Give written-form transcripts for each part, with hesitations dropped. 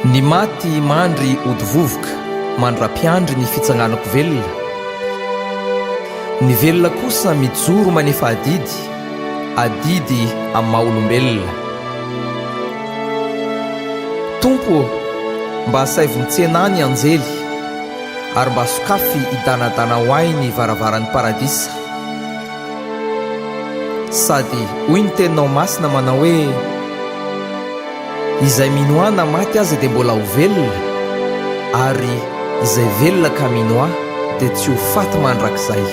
ny maty mandry ody vovoka mandra-piandry ny fitsanganako velona, ny velona kosa mijoro manefa adidy amin'ny maha-olombelona. Tompo, mba saivontsena ny anjely ary mba sokafy idanadana ho ay ny varavaran'ny paradisa, sady hoy ny teninao masina manao hoe izay minoana maty aza dia mbola ho velona, ary izay velona ka minoa dia tsy ho faty mandrakizay.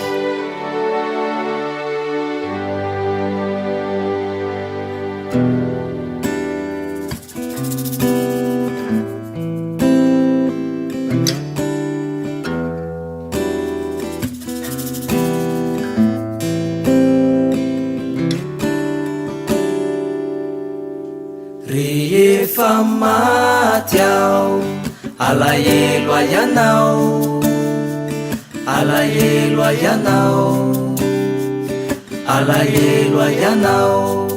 Rehefa maty aho, alahelo ianao, alahelo ianao, alahelo ianao,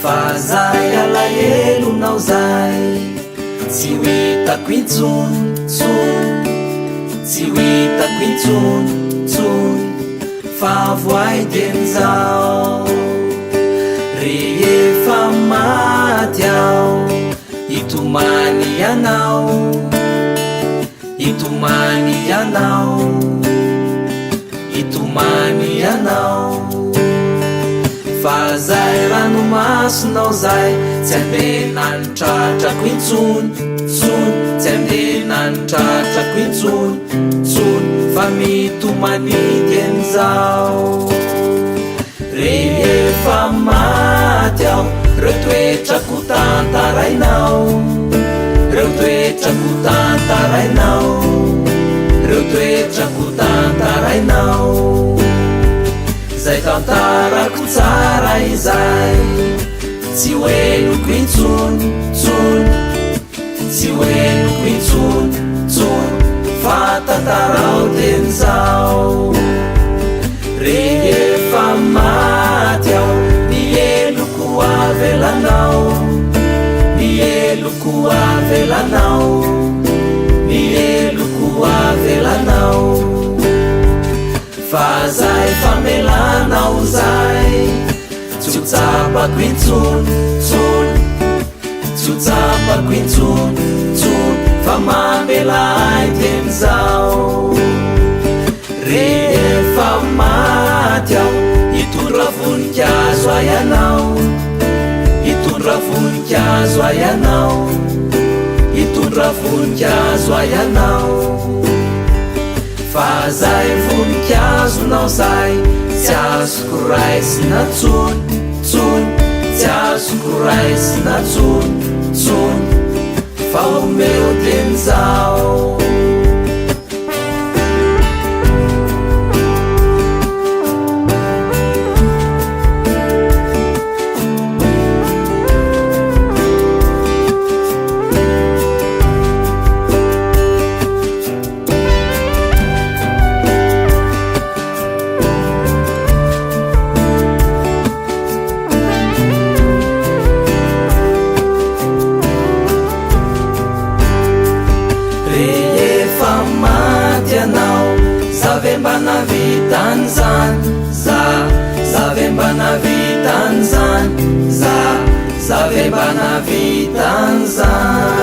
fa zay alahelonao zay tsy ho hitako intsony, tsy ho hitako intsony, fa voay dian'izao. Rehefa maty aho, itomany ianao, itomany ianao, itomany ianao, fa zay ranomasonao zay tsy andena nitratrako intsony, tsy andena nitratrako intsony, fa mitomany dian'izao. Rehefa maty aho, reo toetrako tantarainao, reo toetrako tantarainao, reo toetrako tantarainao, zay tantarako tsara izay tsy hoenoko intsony, tsy hoenoko intsony, fa tantarao dian'izao. Rehefa maty aho, ny eloko avelanao, ny eloko avelanao, ny eloko avelanao, fa zay famelanao zay tsy ho tsapako intsony, tsy ho tsapako intsony, fa mamela ay dian'izao. Rehefa maty aho, hitondra voninkazo ianao, hitondra voninkazo ianao, hitondra voninkazo ianao, fa zay voninkazonao zay tsy azoko raisina tsony, tsy azoko raisina tsony, fa omeo dian'izao. Rehefa maty anao, zavy mba navitan'izany, zavy mba navitan'izany, zavy mba navitan'izany.